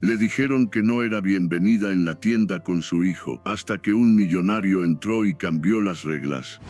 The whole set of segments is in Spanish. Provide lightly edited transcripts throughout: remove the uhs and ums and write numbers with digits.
Le dijeron que no era bienvenida en la tienda con su hijo, hasta que un millonario entró y cambió las reglas.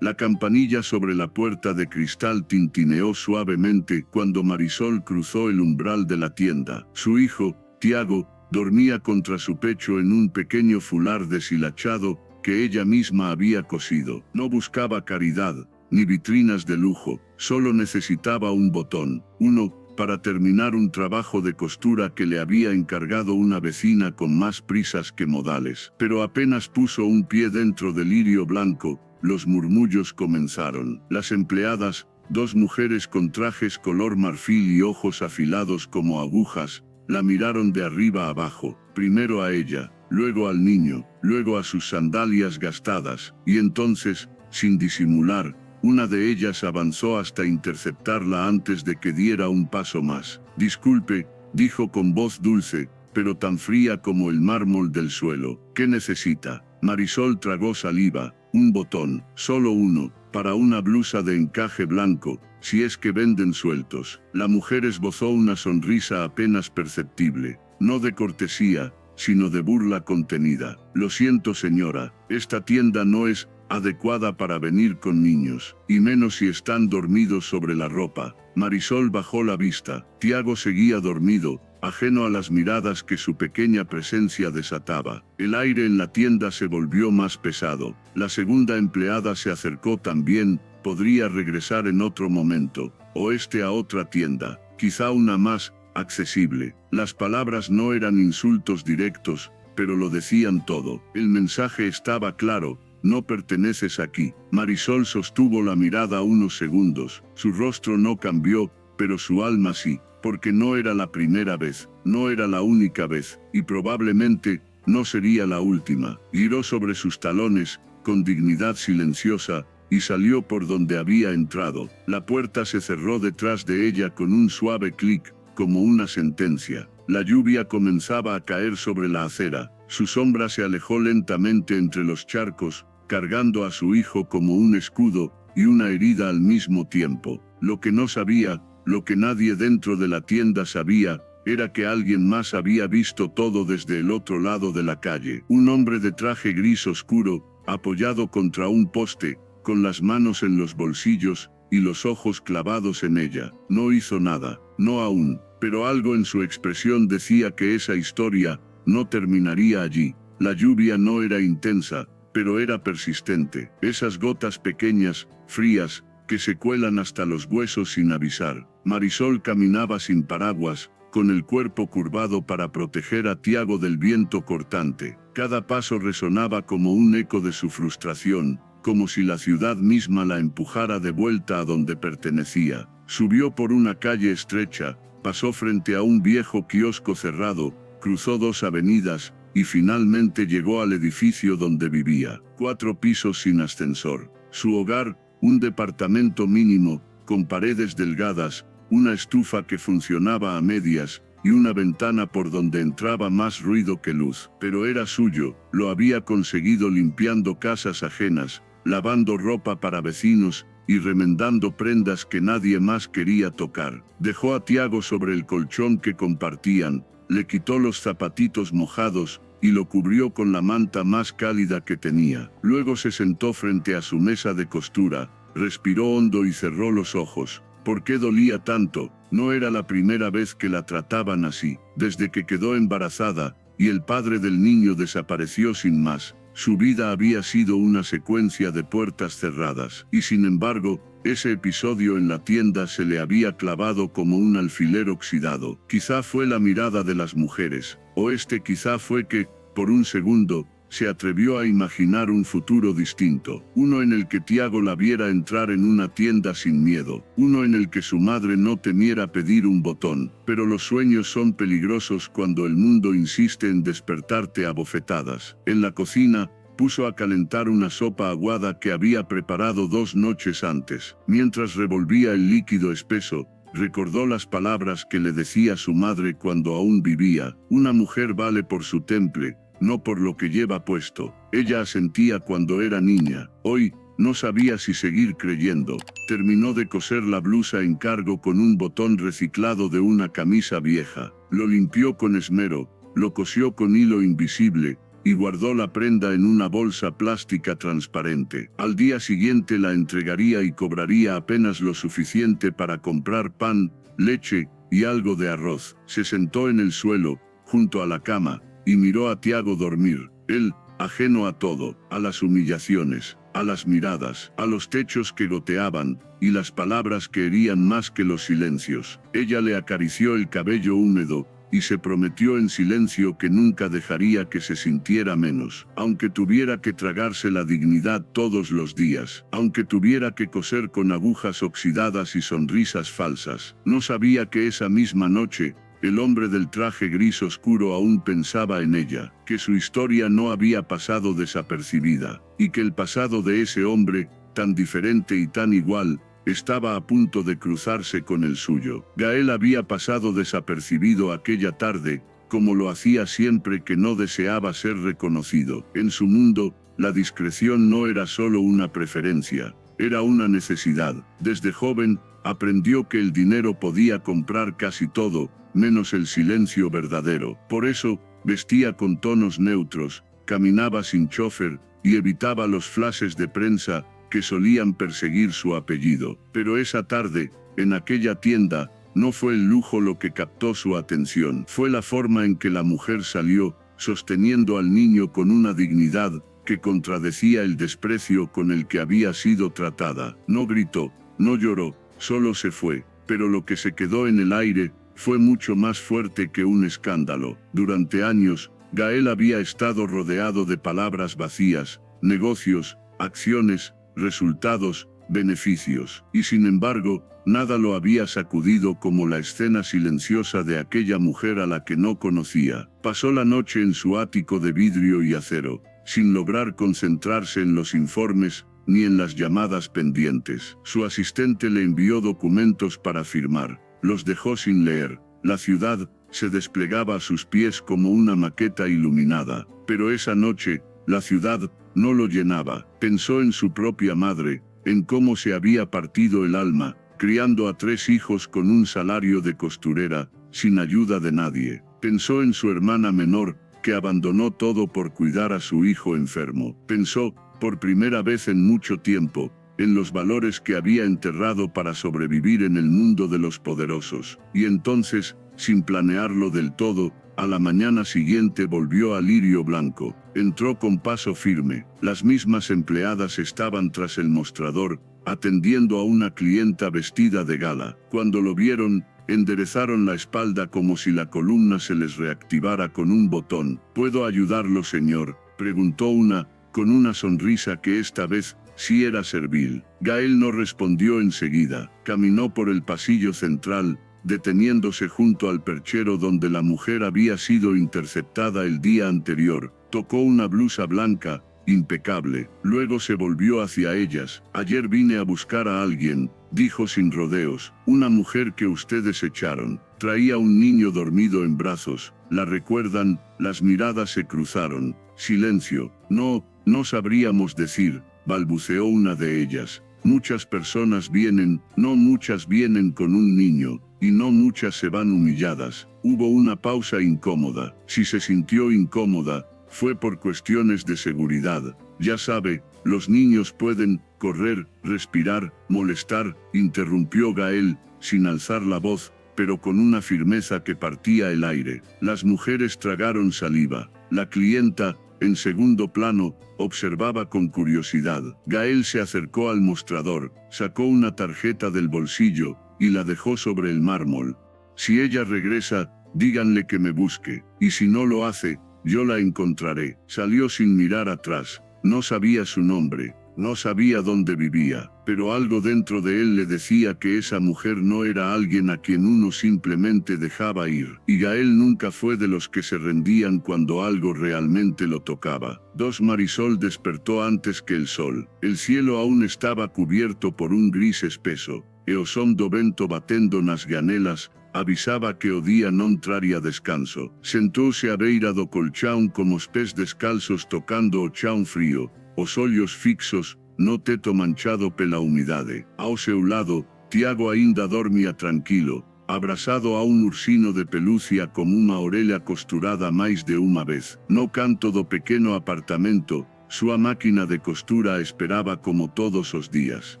La campanilla sobre la puerta de cristal tintineó suavemente cuando Marisol cruzó el umbral de la tienda. Su hijo, Tiago, dormía contra su pecho en un pequeño fular deshilachado que ella misma había cosido. No buscaba caridad, ni vitrinas de lujo, solo necesitaba un botón, uno, para terminar un trabajo de costura que le había encargado una vecina con más prisas que modales. Pero apenas puso un pie dentro del lirio blanco, los murmullos comenzaron. Las empleadas, dos mujeres con trajes color marfil y ojos afilados como agujas, la miraron de arriba abajo, primero a ella, luego al niño, luego a sus sandalias gastadas, y entonces, sin disimular, una de ellas avanzó hasta interceptarla antes de que diera un paso más. «Disculpe», dijo con voz dulce, pero tan fría como el mármol del suelo. «¿Qué necesita?» Marisol tragó saliva. «Un botón, solo uno, para una blusa de encaje blanco, si es que venden sueltos». La mujer esbozó una sonrisa apenas perceptible, no de cortesía, sino de burla contenida. «Lo siento, señora, esta tienda no es adecuada para venir con niños, y menos si están dormidos sobre la ropa». Marisol bajó la vista. Tiago seguía dormido, ajeno a las miradas que su pequeña presencia desataba. El aire en la tienda se volvió más pesado. La segunda empleada se acercó también. «Podría regresar en otro momento, o a otra tienda, quizá una más accesible». Las palabras no eran insultos directos, pero lo decían todo. El mensaje estaba claro: «No perteneces aquí». Marisol sostuvo la mirada unos segundos. Su rostro no cambió, pero su alma sí, porque no era la primera vez, no era la única vez, y probablemente no sería la última. Giró sobre sus talones, con dignidad silenciosa, y salió por donde había entrado. La puerta se cerró detrás de ella con un suave clic, como una sentencia. La lluvia comenzaba a caer sobre la acera. Su sombra se alejó lentamente entre los charcos, cargando a su hijo como un escudo y una herida al mismo tiempo. Lo que no sabía, lo que nadie dentro de la tienda sabía, era que alguien más había visto todo desde el otro lado de la calle. Un hombre de traje gris oscuro, apoyado contra un poste, con las manos en los bolsillos y los ojos clavados en ella. No hizo nada, no aún, pero algo en su expresión decía que esa historia no terminaría allí. La lluvia no era intensa, pero era persistente. Esas gotas pequeñas, frías, que se cuelan hasta los huesos sin avisar. Marisol caminaba sin paraguas, con el cuerpo curvado para proteger a Tiago del viento cortante. Cada paso resonaba como un eco de su frustración, como si la ciudad misma la empujara de vuelta a donde pertenecía. Subió por una calle estrecha, pasó frente a un viejo kiosco cerrado, cruzó dos avenidas, y finalmente llegó al edificio donde vivía. 4 pisos sin ascensor. Su hogar, un departamento mínimo, con paredes delgadas, una estufa que funcionaba a medias, y una ventana por donde entraba más ruido que luz. Pero era suyo, lo había conseguido limpiando casas ajenas, lavando ropa para vecinos, y remendando prendas que nadie más quería tocar. Dejó a Tiago sobre el colchón que compartían, le quitó los zapatitos mojados, y lo cubrió con la manta más cálida que tenía. Luego se sentó frente a su mesa de costura, respiró hondo y cerró los ojos. ¿Por qué dolía tanto? No era la primera vez que la trataban así. Desde que quedó embarazada, y el padre del niño desapareció sin más, su vida había sido una secuencia de puertas cerradas. Y sin embargo, ese episodio en la tienda se le había clavado como un alfiler oxidado. Quizá fue la mirada de las mujeres, o quizá fue que, por un segundo, se atrevió a imaginar un futuro distinto, uno en el que Tiago la viera entrar en una tienda sin miedo, uno en el que su madre no temiera pedir un botón. Pero los sueños son peligrosos cuando el mundo insiste en despertarte a bofetadas. En la cocina, puso a calentar una sopa aguada que había preparado 2 noches antes. Mientras revolvía el líquido espeso, recordó las palabras que le decía su madre cuando aún vivía: «Una mujer vale por su temple, no por lo que lleva puesto». Ella asentía cuando era niña. Hoy, No sabía si seguir creyendo. Terminó de coser la blusa en cargo con un botón reciclado de una camisa vieja. Lo limpió con esmero, lo cosió con hilo invisible, y guardó la prenda en una bolsa plástica transparente. Al día siguiente la entregaría y cobraría apenas lo suficiente para comprar pan, leche y algo de arroz. Se sentó en el suelo, junto a la cama, y miró a Tiago dormir. Él, ajeno a todo, a las humillaciones, a las miradas, a los techos que goteaban, y las palabras que herían más que los silencios. Ella le acarició el cabello húmedo, y se prometió en silencio que nunca dejaría que se sintiera menos, aunque tuviera que tragarse la dignidad todos los días, aunque tuviera que coser con agujas oxidadas y sonrisas falsas. No sabía que esa misma noche, el hombre del traje gris oscuro aún pensaba en ella, que su historia no había pasado desapercibida, y que el pasado de ese hombre, tan diferente y tan igual, estaba a punto de cruzarse con el suyo. Gael había pasado desapercibido aquella tarde, como lo hacía siempre que no deseaba ser reconocido. En su mundo, la discreción no era solo una preferencia, era una necesidad. Desde joven, aprendió que el dinero podía comprar casi todo, menos el silencio verdadero. Por eso, vestía con tonos neutros, caminaba sin chofer, y evitaba los flashes de prensa que solían perseguir su apellido. Pero esa tarde, en aquella tienda, no fue el lujo lo que captó su atención. Fue la forma en que la mujer salió, sosteniendo al niño con una dignidad que contradecía el desprecio con el que había sido tratada. No gritó, no lloró, solo se fue. Pero lo que se quedó en el aire fue mucho más fuerte que un escándalo. Durante años, Gael había estado rodeado de palabras vacías, negocios, acciones, resultados, beneficios, y sin embargo, nada lo había sacudido como la escena silenciosa de aquella mujer a la que no conocía. Pasó la noche en su ático de vidrio y acero, sin lograr concentrarse en los informes, ni en las llamadas pendientes. Su asistente le envió documentos para firmar, los dejó sin leer. La ciudad se desplegaba a sus pies como una maqueta iluminada, pero esa noche, la ciudad no lo llenaba. Pensó en su propia madre, en cómo se había partido el alma, criando a 3 hijos con un salario de costurera, sin ayuda de nadie. Pensó en su hermana menor, que abandonó todo por cuidar a su hijo enfermo. Pensó, por primera vez en mucho tiempo, en los valores que había enterrado para sobrevivir en el mundo de los poderosos. Y entonces, sin planearlo del todo, a la mañana siguiente volvió a Lirio Blanco. Entró con paso firme. Las mismas empleadas estaban tras el mostrador, atendiendo a una clienta vestida de gala. Cuando lo vieron, enderezaron la espalda como si la columna se les reactivara con un botón. ¿Puedo ayudarlo, señor?, preguntó una, con una sonrisa que esta vez sí era servil. Gael no respondió enseguida. Caminó por el pasillo central, deteniéndose junto al perchero donde la mujer había sido interceptada el día anterior. Tocó una blusa blanca, impecable. Luego se volvió hacia ellas. Ayer vine a buscar a alguien, dijo sin rodeos. Una mujer que ustedes echaron. Traía un niño dormido en brazos. ¿La recuerdan? Las miradas se cruzaron. Silencio. No sabríamos decir, balbuceó una de ellas. Muchas personas vienen, no muchas vienen con un niño, y no muchas se van humilladas. Hubo una pausa incómoda. Si se sintió incómoda, fue por cuestiones de seguridad. Ya sabe, los niños pueden correr, respirar, molestar, interrumpió Gael, sin alzar la voz, pero con una firmeza que partía el aire. Las mujeres tragaron saliva. La clienta, en segundo plano, observaba con curiosidad. Gael se acercó al mostrador, sacó una tarjeta del bolsillo, y la dejó sobre el mármol. Si ella regresa, díganle que me busque, y si no lo hace, yo la encontraré. Salió sin mirar atrás. No sabía su nombre, no sabía dónde vivía, pero algo dentro de él le decía que esa mujer no era alguien a quien uno simplemente dejaba ir. Y Gael nunca fue de los que se rendían cuando algo realmente lo tocaba. Marisol despertó antes que el sol. El cielo aún estaba cubierto por un gris espeso. E o son do vento batendo nas ganelas, avisaba que o día non traría descanso. Sentouse á beira do colchón como os pés descalzos tocando o chão frío, os ollos fixos no teto manchado pela umidade. Ao seu lado, Tiago aínda dormía tranquilo, abrazado a un ursino de pelucia como unha orella costurada máis de unha vez. No canto do pequeno apartamento, súa máquina de costura esperaba como todos os días.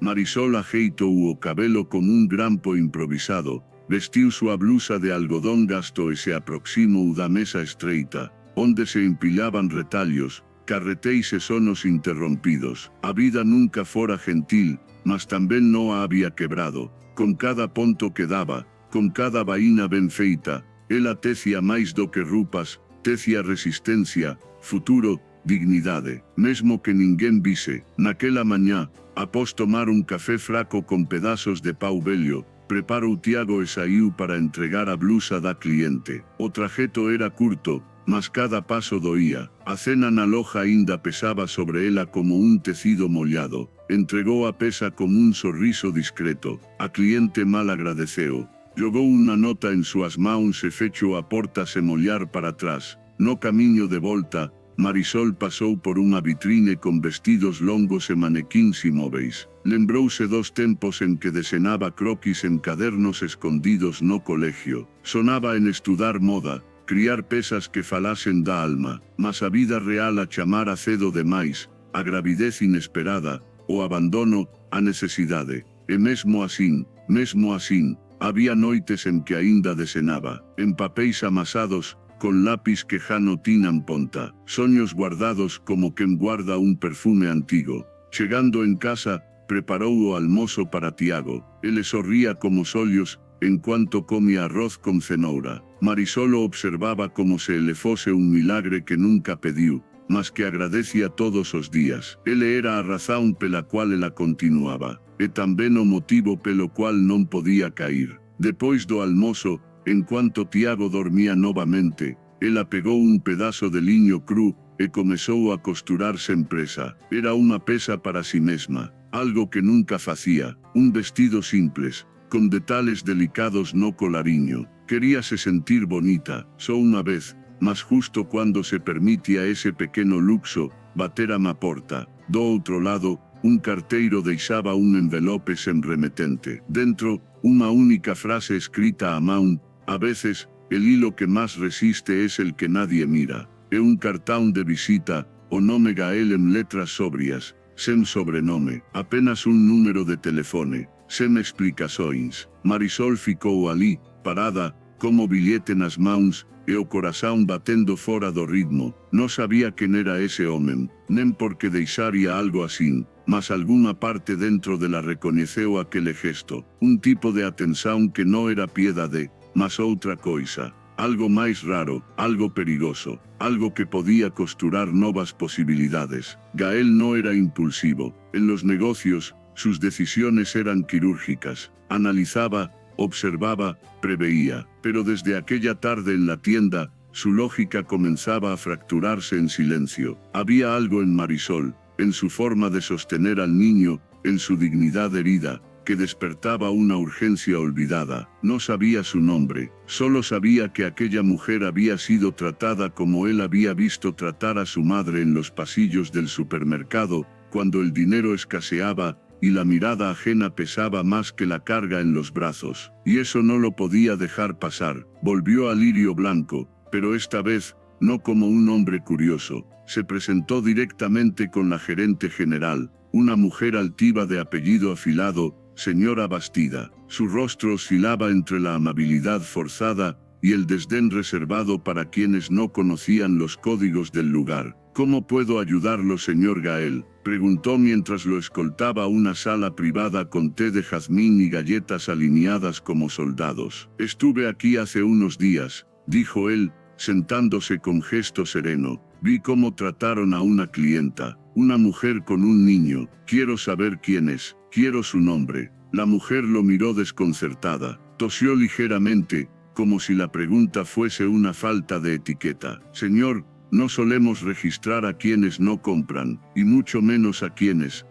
Marisol ajeitou o cabelo con un grampo improvisado, vestiu súa blusa de algodón gasto e se aproximou da mesa estreita, onde se empilaban retallos, carretéis e sonos interrompidos. A vida nunca fora gentil, mas tamén non a había quebrado. Con cada ponto que daba, con cada vaína ben feita, ela tecía máis do que rupas, tecía resistencia, futuro, dignidade. Mesmo que ninguén vise, naquela mañá, após tomar un café fraco con pedazos de pau vello, preparou Tiago e saiu para entregar a blusa da cliente. O trajeto era curto, mas cada paso doía. A cena na loja aínda pesaba sobre ela como un tecido mollado. Entregou a pesa con un sorriso discreto. A cliente mal agradeceu. Jogou unha nota en súas mãos e fechou a porta sen mollar para atrás. No camiño de volta, Marisol pasou por unha vitrine con vestidos longos e manequíns inmóveis. Lembrouse dos tempos en que desenaba croquis en cadernos escondidos no colegio. Sonaba en estudar moda, criar pesas que falasen da alma, mas a vida real a chamara cedo demais, a gravidez inesperada, o abandono, a necesidade. E mesmo asín, había noites en que aínda desenaba, en papéis amasados, con lápis que já non tinan ponta, soños guardados como quen guarda un perfume antigo. Chegando en casa, preparou o almozo para Tiago. Ele sorría como os ollos, en cuanto comía arroz con cenoura. Marisol o observaba como se ele fose un milagre que nunca pediu, mas que agradecía todos os días. Ele era a razón pela cual ela continuaba, e tamén o motivo pelo cual non podía cair. Depois do almozo, en cuanto Tiago dormía novamente, ela pegou un pedazo de liño cru e comezou a costurar sen presa. Era unha pesa para si mesma, algo que nunca facía, un vestido simples, con detalles delicados no colariño. Queríase sentir bonita, só unha vez, mas justo cuando se permitía ese pequeno luxo, batera má porta. Do outro lado, un carteiro deixaba un envelope sen remetente. Dentro, unha única frase escrita a man: a veces, el hilo que más resiste es el que nadie mira. E un cartón de visita, o nome Gael en letras sobrias, sen sobrenome, apenas un número de telefone, sen explicações. Marisol ficou ali, parada, como billete nas mãos, e o corazón batendo fora do ritmo. Non sabía quen era ese homen, nen por que deixaría algo así, mas algunha parte dentro dela recoñeceu aquele gesto, un tipo de atención que non era piedade, mas outra coisa, algo máis raro, algo perigoso, algo que podía costurar novas posibilidades. Gael no era impulsivo. En los negocios, sus decisiones eran quirúrgicas. Analizaba, observaba, preveía. Pero desde aquella tarde en la tienda, su lógica comenzaba a fracturarse en silencio. Había algo en Marisol, en su forma de sostener al niño, en su dignidad herida, que despertaba una urgencia olvidada. No sabía su nombre, solo sabía que aquella mujer había sido tratada como él había visto tratar a su madre en los pasillos del supermercado, cuando el dinero escaseaba, y la mirada ajena pesaba más que la carga en los brazos. Y eso no lo podía dejar pasar. Volvió a Lirio Blanco, pero esta vez, no como un hombre curioso. Se presentó directamente con la gerente general, una mujer altiva de apellido afilado, señora Bastida. Su rostro oscilaba entre la amabilidad forzada y el desdén reservado para quienes no conocían los códigos del lugar. ¿Cómo puedo ayudarlo, señor Gael?, preguntó mientras lo escoltaba a una sala privada con té de jazmín y galletas alineadas como soldados. Estuve aquí hace unos días, dijo él, sentándose con gesto sereno. Vi cómo trataron a una clienta, una mujer con un niño. Quiero saber quién es, quiero su nombre. La mujer lo miró desconcertada, tosió ligeramente, como si la pregunta fuese una falta de etiqueta. Señor, no solemos registrar a quienes no compran, y mucho menos a quienes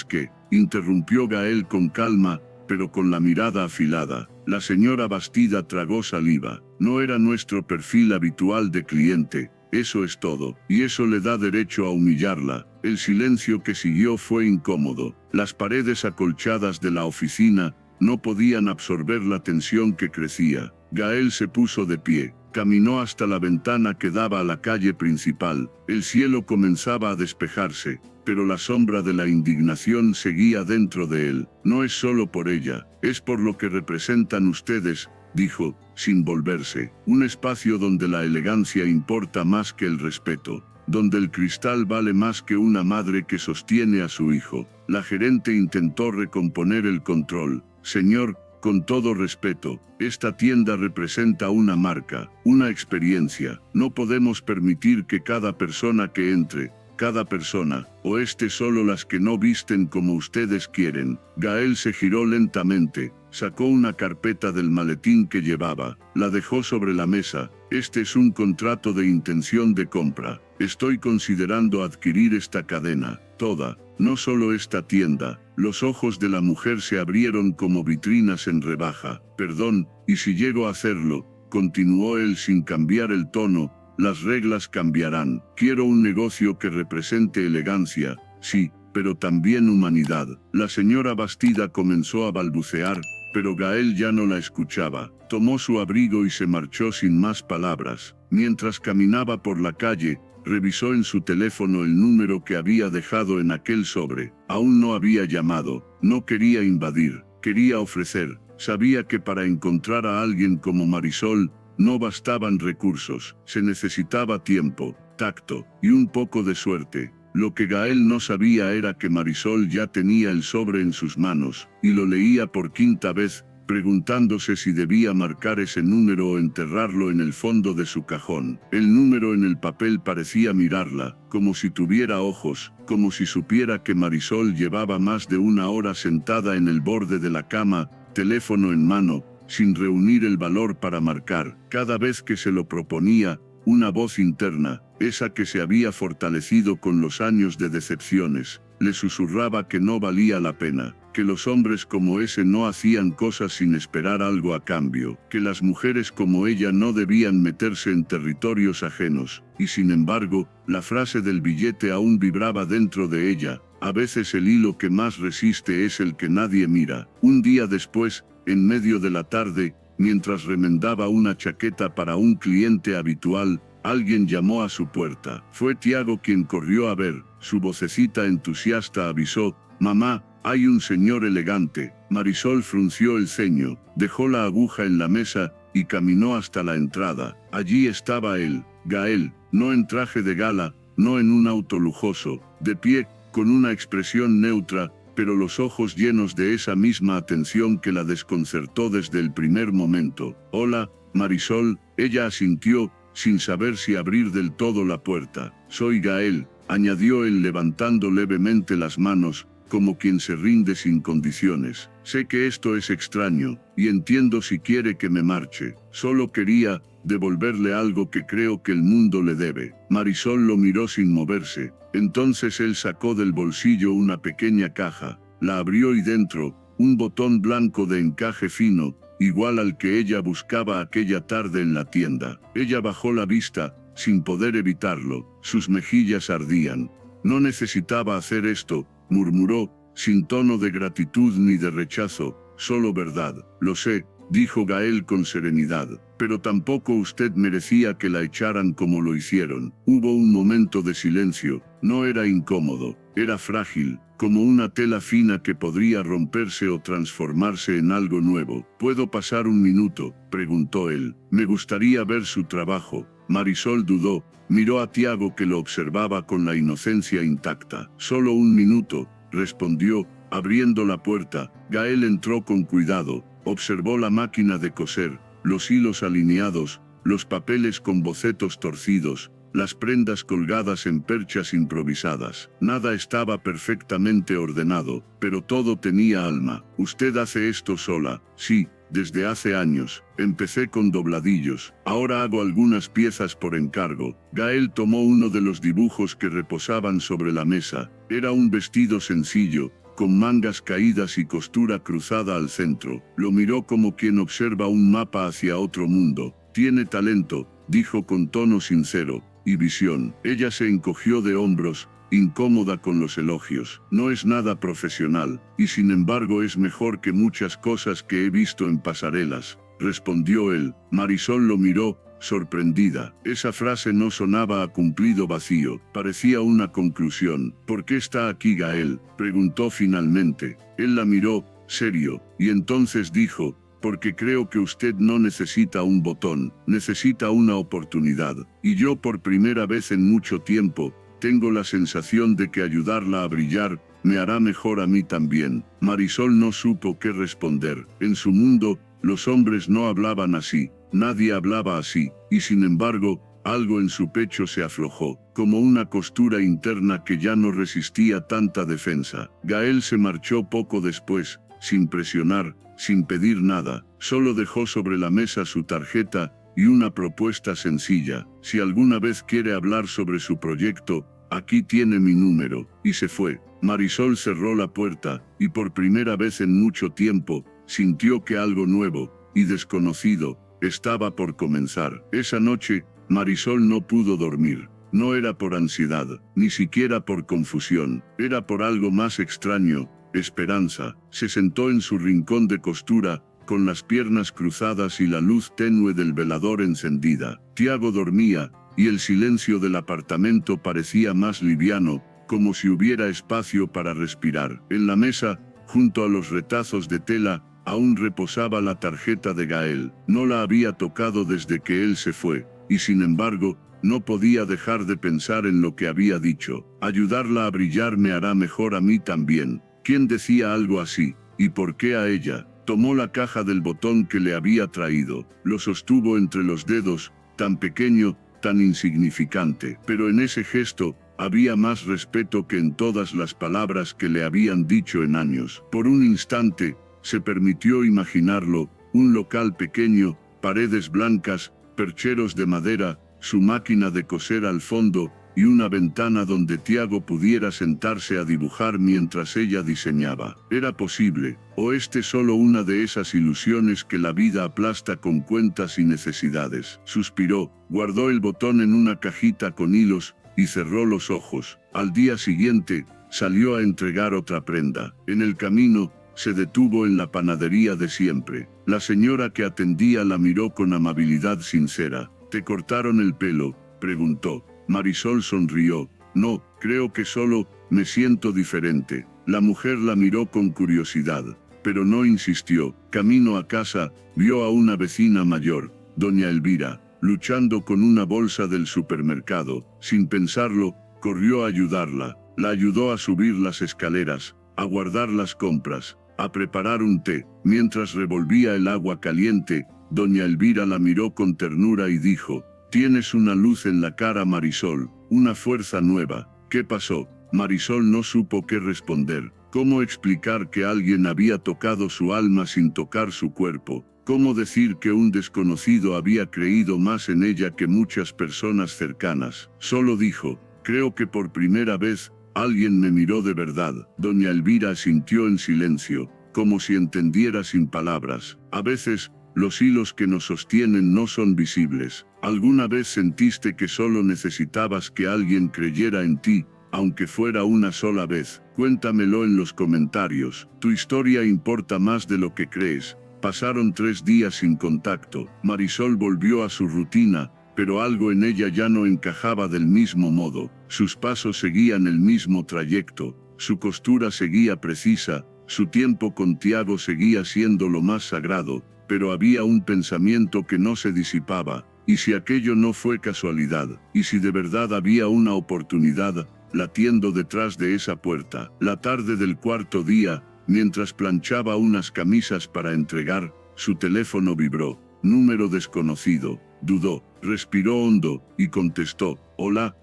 qué, interrumpió Gael con calma, pero con la mirada afilada. La señora Bastida tragó saliva. No era nuestro perfil habitual de cliente, eso es todo, y eso le da derecho a humillarla. El silencio que siguió fue incómodo. Las paredes acolchadas de la oficina no podían absorber la tensión que crecía. Gael se puso de pie. Caminó hasta la ventana que daba a la calle principal. El cielo comenzaba a despejarse, pero la sombra de la indignación seguía dentro de él. No es solo por ella, es por lo que representan ustedes, dijo, sin volverse. Un espacio donde la elegancia importa más que el respeto, donde el cristal vale más que una madre que sostiene a su hijo. La gerente intentó recomponer el control. Señor, con todo respeto, esta tienda representa una marca, una experiencia. No podemos permitir que cada persona que entre, cada persona, o solo las que no visten como ustedes quieren. Gael se giró lentamente, sacó una carpeta del maletín que llevaba, la dejó sobre la mesa. Este es un contrato de intención de compra. Estoy considerando adquirir esta cadena, toda, no solo esta tienda. Los ojos de la mujer se abrieron como vitrinas en rebaja. Perdón, y si llego a hacerlo, continuó él sin cambiar el tono, las reglas cambiarán. Quiero un negocio que represente elegancia, sí, pero también humanidad. La señora Bastida comenzó a balbucear, pero Gael ya no la escuchaba. Tomó su abrigo y se marchó sin más palabras. Mientras caminaba por la calle, revisó en su teléfono el número que había dejado en aquel sobre. Aún no había llamado, no quería invadir, quería ofrecer. Sabía que para encontrar a alguien como Marisol, no bastaban recursos, se necesitaba tiempo, tacto y un poco de suerte. Lo que Gael no sabía era que Marisol ya tenía el sobre en sus manos, y lo leía por quinta vez, preguntándose si debía marcar ese número o enterrarlo en el fondo de su cajón. El número en el papel parecía mirarla, como si tuviera ojos, como si supiera que Marisol llevaba más de una hora sentada en el borde de la cama, teléfono en mano, sin reunir el valor para marcar. Cada vez que se lo proponía, una voz interna, esa que se había fortalecido con los años de decepciones, le susurraba que no valía la pena, que los hombres como ese no hacían cosas sin esperar algo a cambio, que las mujeres como ella no debían meterse en territorios ajenos, y sin embargo, la frase del billete aún vibraba dentro de ella. A veces el hilo que más resiste es el que nadie mira. Un día después, en medio de la tarde, mientras remendaba una chaqueta para un cliente habitual, alguien llamó a su puerta. Fue Tiago quien corrió a ver. Su vocecita entusiasta avisó: «Mamá, hay un señor elegante». Marisol frunció el ceño, dejó la aguja en la mesa y caminó hasta la entrada. Allí estaba él, Gael, no en traje de gala, no en un auto lujoso, de pie, con una expresión neutra, pero los ojos llenos de esa misma atención que la desconcertó desde el primer momento. «Hola, Marisol», ella asintió, sin saber si abrir del todo la puerta. «Soy Gael», añadió él levantando levemente las manos, como quien se rinde sin condiciones. «Sé que esto es extraño, y entiendo si quiere que me marche. Solo quería devolverle algo que creo que el mundo le debe». Marisol lo miró sin moverse. Entonces él sacó del bolsillo una pequeña caja, la abrió y dentro, un botón blanco de encaje fino, igual al que ella buscaba aquella tarde en la tienda. Ella bajó la vista, sin poder evitarlo, sus mejillas ardían. «No necesitaba hacer esto», murmuró, sin tono de gratitud ni de rechazo, «solo verdad». «Lo sé», dijo Gael con serenidad, «pero tampoco usted merecía que la echaran como lo hicieron». Hubo un momento de silencio. No era incómodo, era frágil, como una tela fina que podría romperse o transformarse en algo nuevo. «¿Puedo pasar un minuto?», preguntó él. «Me gustaría ver su trabajo». Marisol dudó, miró a Tiago que lo observaba con la inocencia intacta. «Solo un minuto», respondió, abriendo la puerta. Gael entró con cuidado, observó la máquina de coser, los hilos alineados, los papeles con bocetos torcidos, las prendas colgadas en perchas improvisadas. Nada estaba perfectamente ordenado, pero todo tenía alma. «¿Usted hace esto sola?». «Sí, desde hace años. Empecé con dobladillos. Ahora hago algunas piezas por encargo». Gael tomó uno de los dibujos que reposaban sobre la mesa. Era un vestido sencillo, con mangas caídas y costura cruzada al centro. Lo miró como quien observa un mapa hacia otro mundo. «Tiene talento», dijo con tono sincero, «y visión». Ella se encogió de hombros, incómoda con los elogios. No es nada profesional, y sin embargo es mejor que muchas cosas que he visto en pasarelas, respondió él. Marisol lo miró, sorprendida. Esa frase no sonaba a cumplido vacío, parecía una conclusión. ¿Por qué está aquí Gael?, preguntó finalmente. Él la miró, serio, y entonces dijo: porque creo que usted no necesita un botón, necesita una oportunidad. Y yo por primera vez en mucho tiempo, tengo la sensación de que ayudarla a brillar, me hará mejor a mí también. Marisol no supo qué responder. En su mundo, los hombres no hablaban así, nadie hablaba así, y sin embargo, algo en su pecho se aflojó, como una costura interna que ya no resistía tanta defensa. Gael se marchó poco después, sin presionar, sin pedir nada, solo dejó sobre la mesa su tarjeta y una propuesta sencilla: si alguna vez quiere hablar sobre su proyecto, aquí tiene mi número, y se fue. Marisol cerró la puerta, y por primera vez en mucho tiempo, sintió que algo nuevo y desconocido estaba por comenzar. Esa noche, Marisol no pudo dormir. No era por ansiedad, ni siquiera por confusión, era por algo más extraño: esperanza. Se sentó en su rincón de costura, con las piernas cruzadas y la luz tenue del velador encendida. Tiago dormía, y el silencio del apartamento parecía más liviano, como si hubiera espacio para respirar. En la mesa, junto a los retazos de tela, aún reposaba la tarjeta de Gael. No la había tocado desde que él se fue, y sin embargo, no podía dejar de pensar en lo que había dicho: ayudarla a brillar me hará mejor a mí también. ¿Quién decía algo así? ¿Y por qué a ella? Tomó la caja del botón que le había traído, lo sostuvo entre los dedos, tan pequeño, tan insignificante, pero en ese gesto había más respeto que en todas las palabras que le habían dicho en años. Por un instante, se permitió imaginarlo: un local pequeño, paredes blancas, percheros de madera, su máquina de coser al fondo, y una ventana donde Tiago pudiera sentarse a dibujar mientras ella diseñaba. ¿Era posible? ¿O solo una de esas ilusiones que la vida aplasta con cuentas y necesidades? Suspiró, guardó el botón en una cajita con hilos, y cerró los ojos. Al día siguiente, salió a entregar otra prenda. En el camino, se detuvo en la panadería de siempre. La señora que atendía la miró con amabilidad sincera. ¿Te cortaron el pelo?, preguntó. Marisol sonrió. No, creo que solo me siento diferente. La mujer la miró con curiosidad, pero no insistió. Camino a casa, vio a una vecina mayor, doña Elvira, luchando con una bolsa del supermercado. Sin pensarlo, corrió a ayudarla. La ayudó a subir las escaleras, a guardar las compras, a preparar un té. Mientras revolvía el agua caliente, doña Elvira la miró con ternura y dijo: tienes una luz en la cara, Marisol, una fuerza nueva. ¿Qué pasó? Marisol no supo qué responder. ¿Cómo explicar que alguien había tocado su alma sin tocar su cuerpo? ¿Cómo decir que un desconocido había creído más en ella que muchas personas cercanas? Solo dijo: creo que por primera vez, alguien me miró de verdad. Doña Elvira asintió en silencio, como si entendiera sin palabras. A veces, los hilos que nos sostienen no son visibles. ¿Alguna vez sentiste que solo necesitabas que alguien creyera en ti, aunque fuera una sola vez? Cuéntamelo en los comentarios. Tu historia importa más de lo que crees. Pasaron 3 días sin contacto. Marisol volvió a su rutina, pero algo en ella ya no encajaba del mismo modo. Sus pasos seguían el mismo trayecto, su costura seguía precisa, su tiempo con Tiago seguía siendo lo más sagrado, pero había un pensamiento que no se disipaba. ¿Y si aquello no fue casualidad? ¿Y si de verdad había una oportunidad latiendo detrás de esa puerta? La tarde del 4.º día, mientras planchaba unas camisas para entregar, su teléfono vibró. Número desconocido. Dudó, respiró hondo, y contestó. Hola,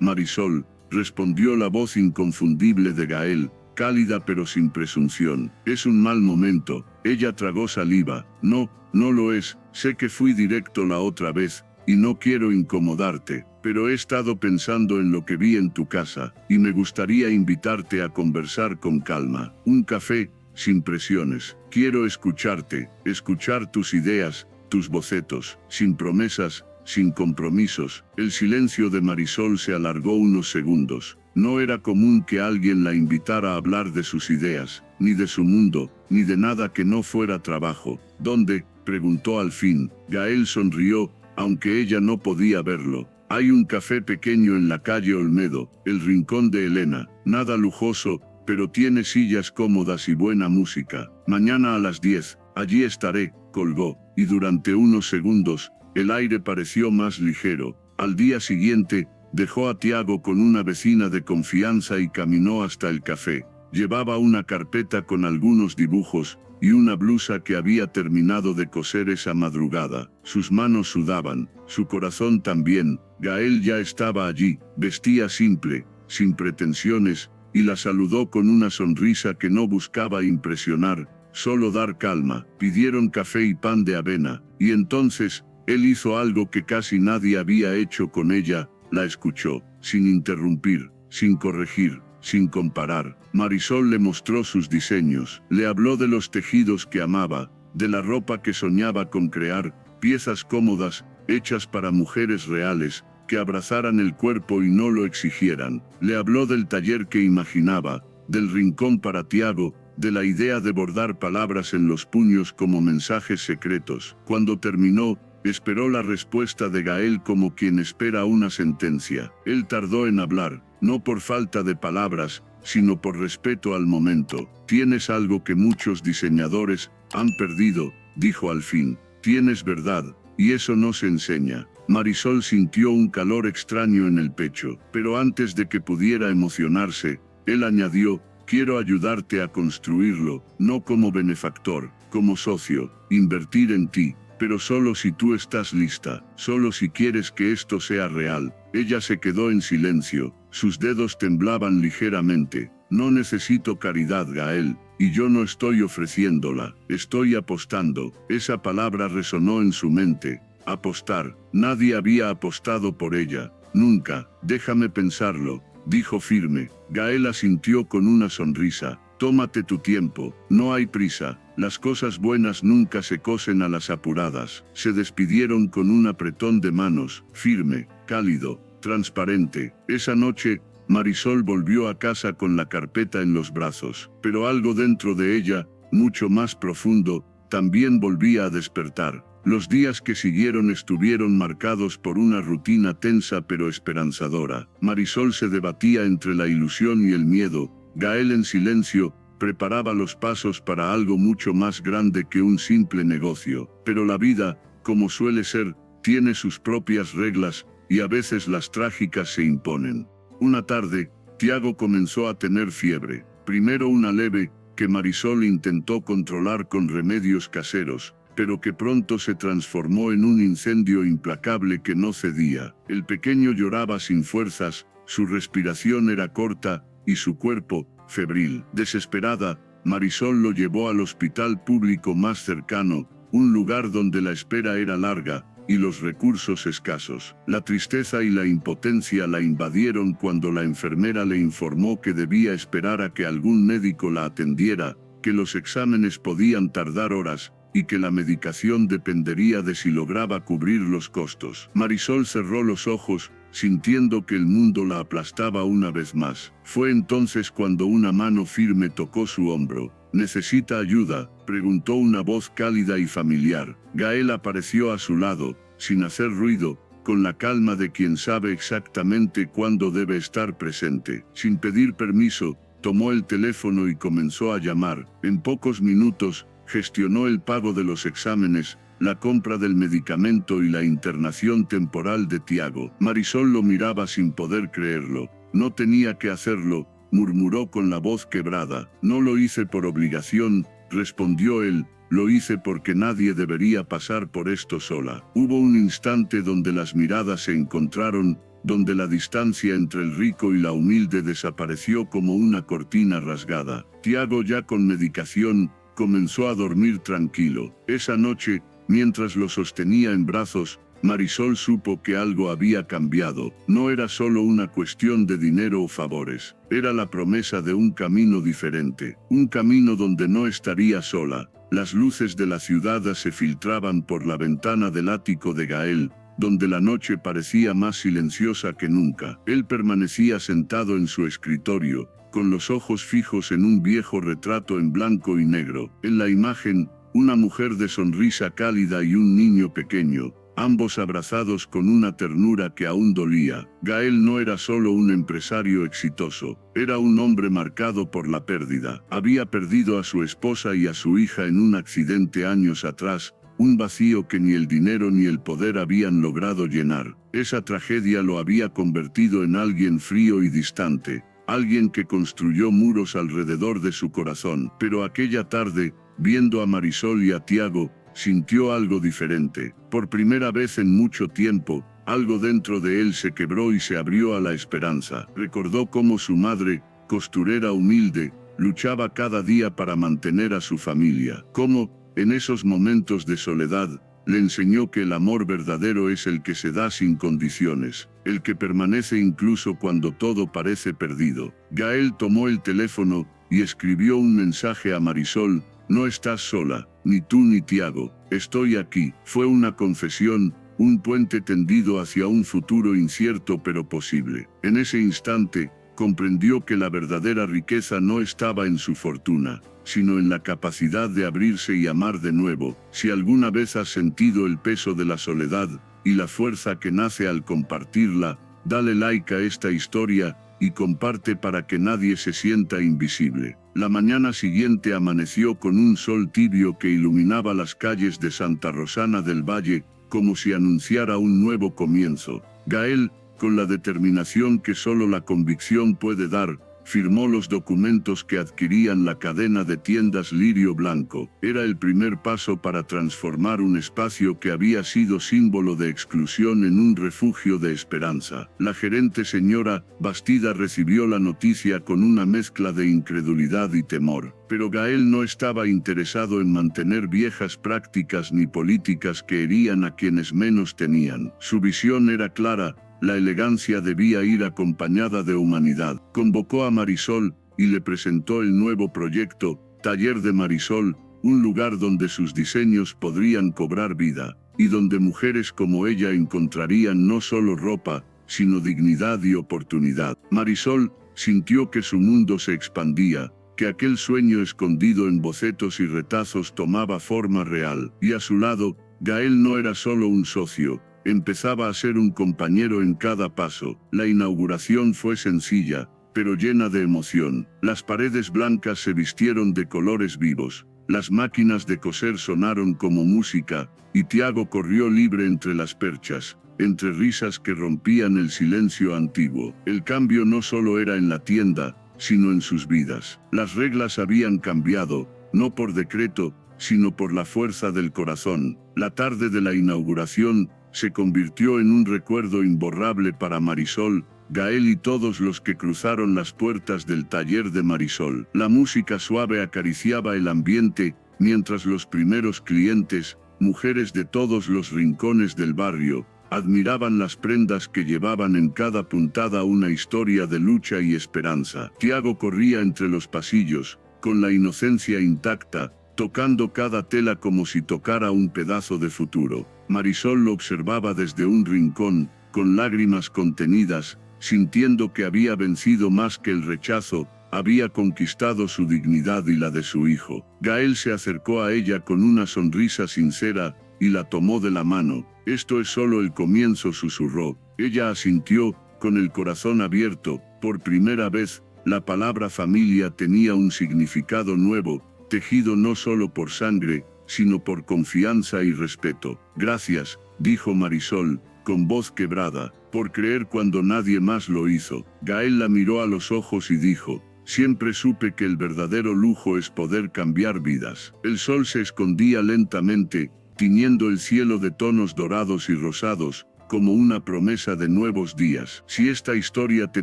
Marisol, respondió la voz inconfundible de Gael, cálida pero sin presunción. Es un mal momento. Ella tragó saliva. No lo es. Sé que fui directo la otra vez, y no quiero incomodarte, pero he estado pensando en lo que vi en tu casa, y me gustaría invitarte a conversar con calma. Un café, sin presiones. Quiero escucharte, escuchar tus ideas, tus bocetos, sin promesas, sin compromisos. El silencio de Marisol se alargó unos segundos. No era común que alguien la invitara a hablar de sus ideas, ni de su mundo, ni de nada que no fuera trabajo. ¿Dónde?, preguntó al fin. Gael sonrió, aunque ella no podía verlo. Hay un café pequeño en la calle Olmedo, el rincón de Elena. Nada lujoso, pero tiene sillas cómodas y buena música. Mañana a las 10, allí estaré, colgó, y durante unos segundos, el aire pareció más ligero. Al día siguiente, dejó a Tiago con una vecina de confianza y caminó hasta el café. Llevaba una carpeta con algunos dibujos, y una blusa que había terminado de coser esa madrugada. Sus manos sudaban, su corazón también. Gael ya estaba allí, vestía simple, sin pretensiones, y la saludó con una sonrisa que no buscaba impresionar, solo dar calma. Pidieron café y pan de avena, y entonces, él hizo algo que casi nadie había hecho con ella, la escuchó, sin interrumpir, sin corregir, sin comparar. Marisol le mostró sus diseños, le habló de los tejidos que amaba, de la ropa que soñaba con crear, piezas cómodas, hechas para mujeres reales, que abrazaran el cuerpo y no lo exigieran. Le habló del taller que imaginaba, del rincón para Tiago, de la idea de bordar palabras en los puños como mensajes secretos. Cuando terminó, esperó la respuesta de Gael como quien espera una sentencia. Él tardó en hablar, no por falta de palabras, sino por respeto al momento. Tienes algo que muchos diseñadores han perdido, dijo al fin. Tienes verdad, y eso no se enseña. Marisol sintió un calor extraño en el pecho, pero antes de que pudiera emocionarse, él añadió, quiero ayudarte a construirlo, no como benefactor, como socio, invertir en ti. Pero solo si tú estás lista, solo si quieres que esto sea real. Ella se quedó en silencio, sus dedos temblaban ligeramente. No necesito caridad, Gael, y yo no estoy ofreciéndola, estoy apostando. Esa palabra resonó en su mente. Apostar, nadie había apostado por ella, nunca. Déjame pensarlo, dijo firme. Gael asintió con una sonrisa. Tómate tu tiempo, no hay prisa. Las cosas buenas nunca se cosen a las apuradas. Se despidieron con un apretón de manos, firme, cálido, transparente. Esa noche, Marisol volvió a casa con la carpeta en los brazos, pero algo dentro de ella, mucho más profundo, también volvía a despertar. Los días que siguieron estuvieron marcados por una rutina tensa pero esperanzadora. Marisol se debatía entre la ilusión y el miedo. Gael en silencio, preparaba los pasos para algo mucho más grande que un simple negocio. Pero la vida, como suele ser, tiene sus propias reglas, y a veces las trágicas se imponen. Una tarde, Tiago comenzó a tener fiebre. Primero una leve, que Marisol intentó controlar con remedios caseros, pero que pronto se transformó en un incendio implacable que no cedía. El pequeño lloraba sin fuerzas, su respiración era corta, y su cuerpo, febril. Desesperada, Marisol lo llevó al hospital público más cercano, un lugar donde la espera era larga, y los recursos escasos. La tristeza y la impotencia la invadieron cuando la enfermera le informó que debía esperar a que algún médico la atendiera, que los exámenes podían tardar horas, y que la medicación dependería de si lograba cubrir los costos. Marisol cerró los ojos, sintiendo que el mundo la aplastaba una vez más. Fue entonces cuando una mano firme tocó su hombro. ¿Necesita ayuda?, preguntó una voz cálida y familiar. Gael apareció a su lado, sin hacer ruido, con la calma de quien sabe exactamente cuándo debe estar presente. Sin pedir permiso, tomó el teléfono y comenzó a llamar. En pocos minutos, gestionó el pago de los exámenes, la compra del medicamento y la internación temporal de Tiago. Marisol lo miraba sin poder creerlo. No tenía que hacerlo, murmuró con la voz quebrada. No lo hice por obligación, respondió él, lo hice porque nadie debería pasar por esto sola. Hubo un instante donde las miradas se encontraron, donde la distancia entre el rico y la humilde desapareció como una cortina rasgada. Tiago, ya con medicación, comenzó a dormir tranquilo. Esa noche, mientras lo sostenía en brazos, Marisol supo que algo había cambiado. No era solo una cuestión de dinero o favores, era la promesa de un camino diferente, un camino donde no estaría sola. Las luces de la ciudad se filtraban por la ventana del ático de Gael, donde la noche parecía más silenciosa que nunca. Él permanecía sentado en su escritorio, con los ojos fijos en un viejo retrato en blanco y negro. En la imagen, una mujer de sonrisa cálida y un niño pequeño, ambos abrazados con una ternura que aún dolía. Gael no era solo un empresario exitoso, era un hombre marcado por la pérdida. Había perdido a su esposa y a su hija en un accidente años atrás, un vacío que ni el dinero ni el poder habían logrado llenar. Esa tragedia lo había convertido en alguien frío y distante, alguien que construyó muros alrededor de su corazón. Pero aquella tarde, viendo a Marisol y a Tiago, sintió algo diferente. Por primera vez en mucho tiempo, algo dentro de él se quebró y se abrió a la esperanza. Recordó cómo su madre, costurera humilde, luchaba cada día para mantener a su familia. Cómo, en esos momentos de soledad, le enseñó que el amor verdadero es el que se da sin condiciones, el que permanece incluso cuando todo parece perdido. Gael tomó el teléfono y escribió un mensaje a Marisol: "No estás sola, ni tú ni Tiago, estoy aquí". Fue una confesión, un puente tendido hacia un futuro incierto pero posible. En ese instante, comprendió que la verdadera riqueza no estaba en su fortuna, sino en la capacidad de abrirse y amar de nuevo. Si alguna vez has sentido el peso de la soledad y la fuerza que nace al compartirla, dale like a esta historia y comparte para que nadie se sienta invisible. La mañana siguiente amaneció con un sol tibio que iluminaba las calles de Santa Rosana del Valle, como si anunciara un nuevo comienzo. Gael, con la determinación que solo la convicción puede dar, firmó los documentos que adquirían la cadena de tiendas Lirio Blanco. Era el primer paso para transformar un espacio que había sido símbolo de exclusión en un refugio de esperanza. La gerente señora Bastida recibió la noticia con una mezcla de incredulidad y temor. Pero Gael no estaba interesado en mantener viejas prácticas ni políticas que herían a quienes menos tenían. Su visión era clara. La elegancia debía ir acompañada de humanidad. Convocó a Marisol y le presentó el nuevo proyecto, Taller de Marisol, un lugar donde sus diseños podrían cobrar vida, y donde mujeres como ella encontrarían no solo ropa, sino dignidad y oportunidad. Marisol sintió que su mundo se expandía, que aquel sueño escondido en bocetos y retazos tomaba forma real, y a su lado, Gael no era solo un socio, empezaba a ser un compañero en cada paso. La inauguración fue sencilla, pero llena de emoción. Las paredes blancas se vistieron de colores vivos, las máquinas de coser sonaron como música, y Tiago corrió libre entre las perchas, entre risas que rompían el silencio antiguo. El cambio no solo era en la tienda, sino en sus vidas. Las reglas habían cambiado, no por decreto, sino por la fuerza del corazón. La tarde de la inauguración se convirtió en un recuerdo imborrable para Marisol, Gael y todos los que cruzaron las puertas del taller de Marisol. La música suave acariciaba el ambiente, mientras los primeros clientes, mujeres de todos los rincones del barrio, admiraban las prendas que llevaban en cada puntada una historia de lucha y esperanza. Tiago corría entre los pasillos, con la inocencia intacta, tocando cada tela como si tocara un pedazo de futuro. Marisol lo observaba desde un rincón, con lágrimas contenidas, sintiendo que había vencido más que el rechazo, había conquistado su dignidad y la de su hijo. Gael se acercó a ella con una sonrisa sincera, y la tomó de la mano. «Esto es solo el comienzo», susurró. Ella asintió, con el corazón abierto. Por primera vez, la palabra familia tenía un significado nuevo, tejido no solo por sangre, sino por confianza y respeto. «Gracias», dijo Marisol, con voz quebrada, «por creer cuando nadie más lo hizo». Gael la miró a los ojos y dijo: «Siempre supe que el verdadero lujo es poder cambiar vidas». El sol se escondía lentamente, tiñendo el cielo de tonos dorados y rosados, como una promesa de nuevos días. Si esta historia te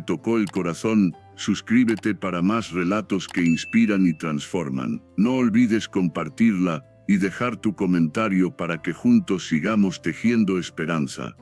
tocó el corazón, suscríbete para más relatos que inspiran y transforman. No olvides compartirla y dejar tu comentario para que juntos sigamos tejiendo esperanza.